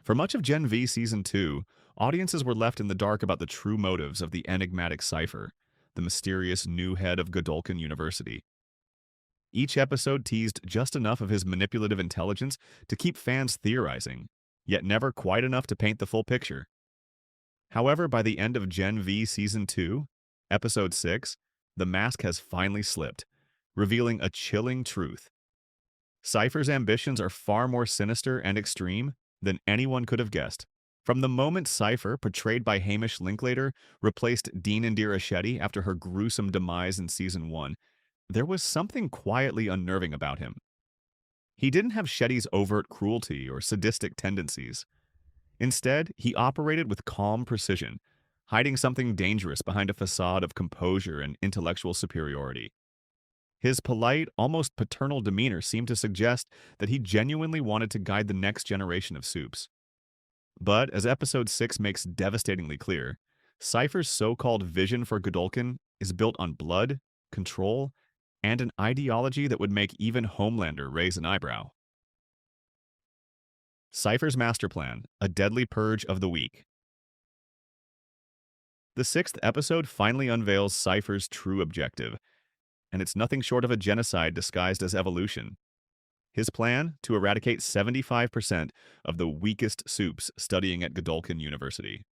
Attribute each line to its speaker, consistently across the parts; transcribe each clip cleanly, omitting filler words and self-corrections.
Speaker 1: For much of Gen V Season 2, audiences were left in the dark about the true motives of the enigmatic Cipher, the mysterious new head of Godolkin University. Each episode teased just enough of his manipulative intelligence to keep fans theorizing, yet never quite enough to paint the full picture. However, by the end of Gen V Season 2, Episode 6, the mask has finally slipped, revealing a chilling truth. Cipher's ambitions are far more sinister and extreme than anyone could have guessed. From the moment Cipher, portrayed by Hamish Linklater, replaced Dean Indira Shetty after her gruesome demise in Season 1, there was something quietly unnerving about him. He didn't have Shetty's overt cruelty or sadistic tendencies. Instead, he operated with calm precision, hiding something dangerous behind a facade of composure and intellectual superiority. His polite, almost paternal demeanor seemed to suggest that he genuinely wanted to guide the next generation of supes. But, as Episode 6 makes devastatingly clear, Cipher's so-called vision for Godolkin is built on blood, control, and an ideology that would make even Homelander raise an eyebrow. Cipher's master plan, a deadly purge of the weak. The sixth episode finally unveils Cipher's true objective, and it's nothing short of a genocide disguised as evolution. His plan? To eradicate 75% of the weakest supes studying at Godolkin University.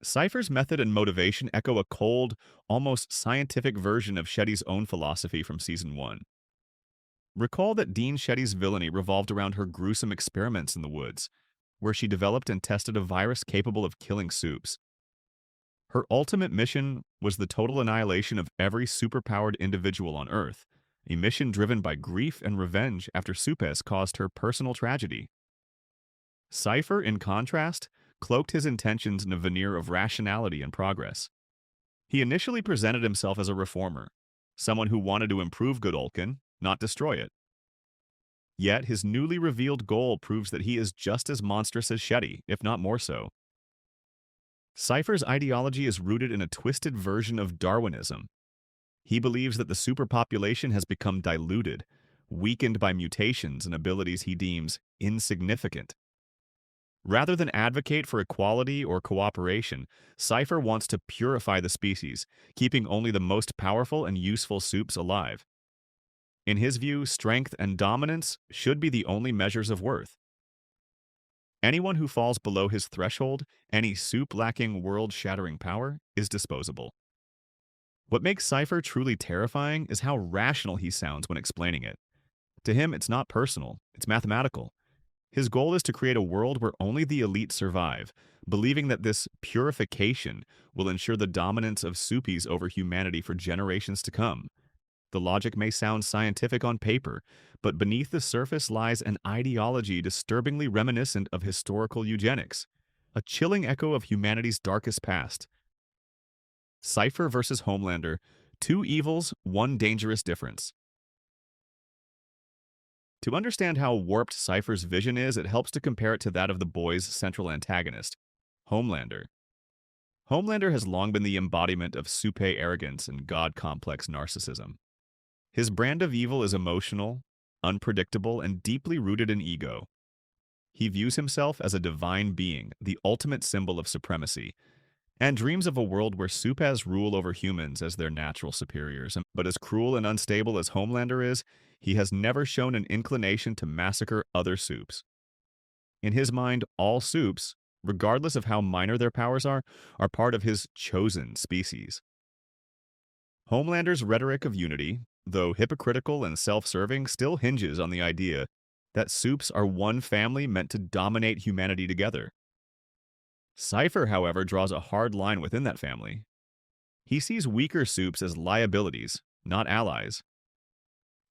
Speaker 1: Cipher's method and motivation echo a cold, almost scientific version of Shetty's own philosophy from Season 1. Recall that Dean Shetty's villainy revolved around her gruesome experiments in the woods, where she developed and tested a virus capable of killing supes. Her ultimate mission was the total annihilation of every superpowered individual on Earth, a mission driven by grief and revenge after supes caused her personal tragedy. Cipher, in contrast, cloaked his intentions in a veneer of rationality and progress. He initially presented himself as a reformer, someone who wanted to improve Godolkin, not destroy it. Yet his newly revealed goal proves that he is just as monstrous as Shetty, if not more so. Cipher's ideology is rooted in a twisted version of Darwinism. He believes that the superpopulation has become diluted, weakened by mutations and abilities he deems insignificant. Rather than advocate for equality or cooperation, Cipher wants to purify the species, keeping only the most powerful and useful supes alive. In his view, strength and dominance should be the only measures of worth. Anyone who falls below his threshold, any supe lacking world-shattering power, is disposable. What makes Cipher truly terrifying is how rational he sounds when explaining it. To him, it's not personal, it's mathematical. His goal is to create a world where only the elite survive, believing that this purification will ensure the dominance of supes over humanity for generations to come. The logic may sound scientific on paper, but beneath the surface lies an ideology disturbingly reminiscent of historical eugenics, a chilling echo of humanity's darkest past. Cipher versus Homelander, two evils, one dangerous difference. To understand how warped Cipher's vision is, it helps to compare it to that of the boys' central antagonist, Homelander. Homelander has long been the embodiment of supe arrogance and god-complex narcissism. His brand of evil is emotional, unpredictable, and deeply rooted in ego. He views himself as a divine being, the ultimate symbol of supremacy, and dreams of a world where supes rule over humans as their natural superiors. But as cruel and unstable as Homelander is, he has never shown an inclination to massacre other supes. In his mind, all supes, regardless of how minor their powers are part of his chosen species. Homelander's rhetoric of unity, though hypocritical and self-serving, still hinges on the idea that supes are one family meant to dominate humanity together. Cipher, however, draws a hard line within that family. He sees weaker supes as liabilities, not allies.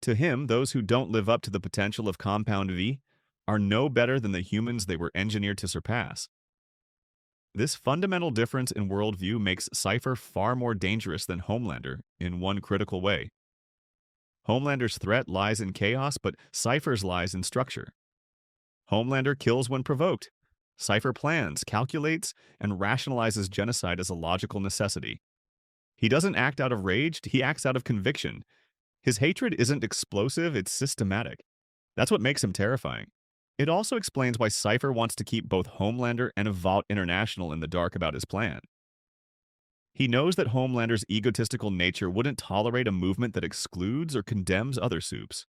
Speaker 1: To him, those who don't live up to the potential of Compound V are no better than the humans they were engineered to surpass. This fundamental difference in worldview makes Cipher far more dangerous than Homelander in one critical way. Homelander's threat lies in chaos, but Cipher's lies in structure. Homelander kills when provoked. Cipher plans, calculates, and rationalizes genocide as a logical necessity. He doesn't act out of rage, he acts out of conviction. His hatred isn't explosive, it's systematic. That's what makes him terrifying. It also explains why Cipher wants to keep both Homelander and Vault International in the dark about his plan. He knows that Homelander's egotistical nature wouldn't tolerate a movement that excludes or condemns other supes.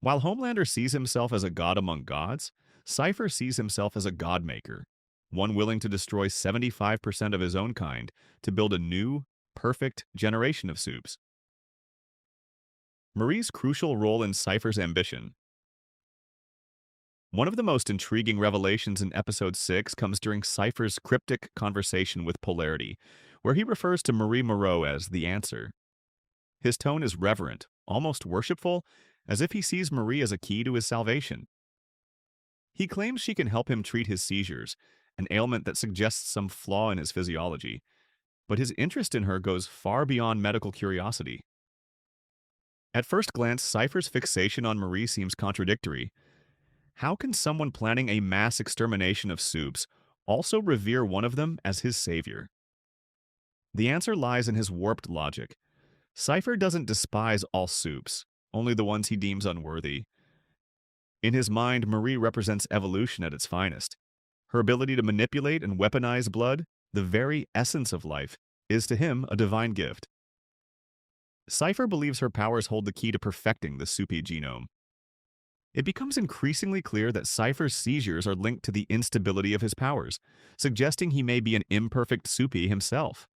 Speaker 1: While Homelander sees himself as a god among gods, Cipher sees himself as a godmaker, one willing to destroy 75% of his own kind to build a new, perfect generation of supes. Marie's crucial role in Cipher's ambition. One of the most intriguing revelations in Episode 6 comes during Cipher's cryptic conversation with Polarity, where he refers to Marie Moreau as the answer. His tone is reverent, almost worshipful, as if he sees Marie as a key to his salvation. He claims she can help him treat his seizures, an ailment that suggests some flaw in his physiology, but his interest in her goes far beyond medical curiosity. At first glance, Cipher's fixation on Marie seems contradictory. How can someone planning a mass extermination of supes also revere one of them as his savior? The answer lies in his warped logic. Cipher doesn't despise all supes, only the ones he deems unworthy. In his mind, Marie represents evolution at its finest. Her ability to manipulate and weaponize blood, the very essence of life, is to him a divine gift. Cipher believes her powers hold the key to perfecting the supe genome. It becomes increasingly clear that Cipher's seizures are linked to the instability of his powers, suggesting he may be an imperfect supe himself.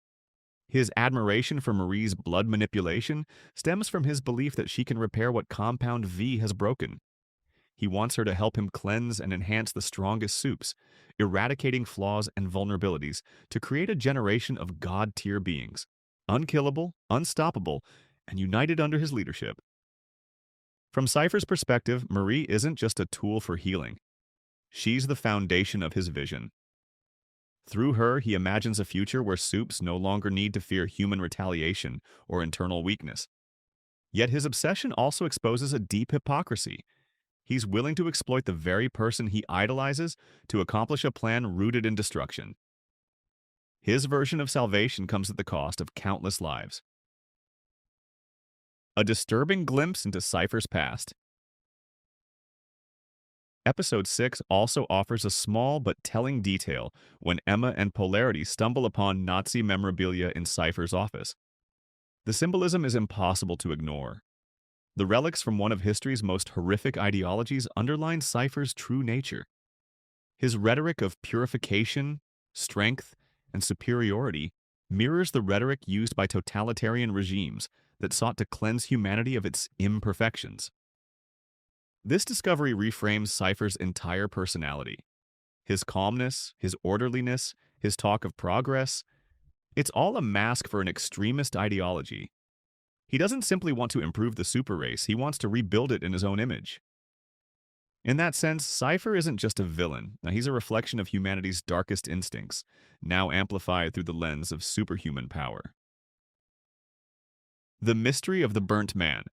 Speaker 1: His admiration for Marie's blood manipulation stems from his belief that she can repair what Compound V has broken. He wants her to help him cleanse and enhance the strongest supes, eradicating flaws and vulnerabilities to create a generation of god-tier beings, unkillable, unstoppable, and united under his leadership. From Cipher's perspective, Marie isn't just a tool for healing. She's the foundation of his vision. Through her, he imagines a future where supes no longer need to fear human retaliation or internal weakness. Yet his obsession also exposes a deep hypocrisy. He's willing to exploit the very person he idolizes to accomplish a plan rooted in destruction. His version of salvation comes at the cost of countless lives. A disturbing glimpse into Cipher's past. Episode 6 also offers a small but telling detail when Emma and Polarity stumble upon Nazi memorabilia in Cipher's office. The symbolism is impossible to ignore. The relics from one of history's most horrific ideologies underline Cipher's true nature. His rhetoric of purification, strength, and superiority mirrors the rhetoric used by totalitarian regimes that sought to cleanse humanity of its imperfections. This discovery reframes Cipher's entire personality. His calmness, his orderliness, his talk of progress, it's all a mask for an extremist ideology. He doesn't simply want to improve the super race, he wants to rebuild it in his own image. In that sense, Cipher isn't just a villain. Now, he's a reflection of humanity's darkest instincts, now amplified through the lens of superhuman power. The mystery of the burnt man.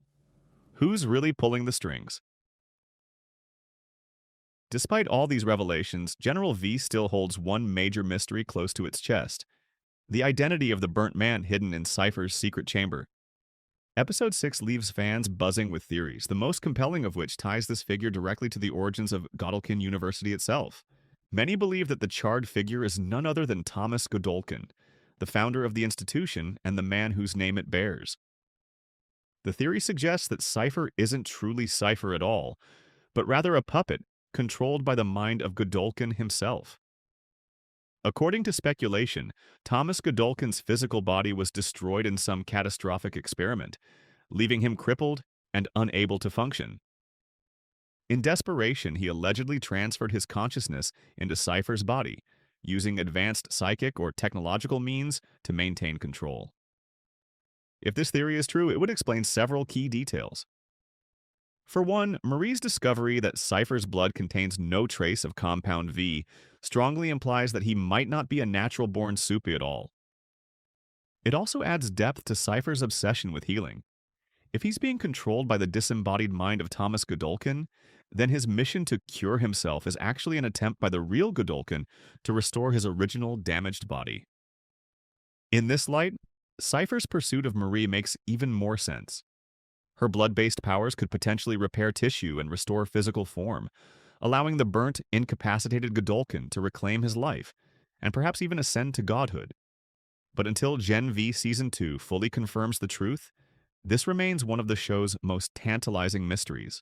Speaker 1: Who's really pulling the strings? Despite all these revelations, General V still holds one major mystery close to its chest: the identity of the burnt man hidden in Cipher's secret chamber. Episode 6 leaves fans buzzing with theories, the most compelling of which ties this figure directly to the origins of Godolkin University itself. Many believe that the charred figure is none other than Thomas Godolkin, the founder of the institution and the man whose name it bears. The theory suggests that Cipher isn't truly Cipher at all, but rather a puppet controlled by the mind of Godolkin himself. According to speculation, Thomas Godolkin's physical body was destroyed in some catastrophic experiment, leaving him crippled and unable to function. In desperation, he allegedly transferred his consciousness into Cipher's body, using advanced psychic or technological means to maintain control. If this theory is true, it would explain several key details. For one, Marie's discovery that Cipher's blood contains no trace of Compound V strongly implies that he might not be a natural-born supe at all. It also adds depth to Cipher's obsession with healing. If he's being controlled by the disembodied mind of Thomas Godolkin, then his mission to cure himself is actually an attempt by the real Godolkin to restore his original damaged body. In this light, Cipher's pursuit of Marie makes even more sense. Her blood-based powers could potentially repair tissue and restore physical form, allowing the burnt, incapacitated Godolkin to reclaim his life, and perhaps even ascend to godhood. But until Gen V Season 2 fully confirms the truth, this remains one of the show's most tantalizing mysteries.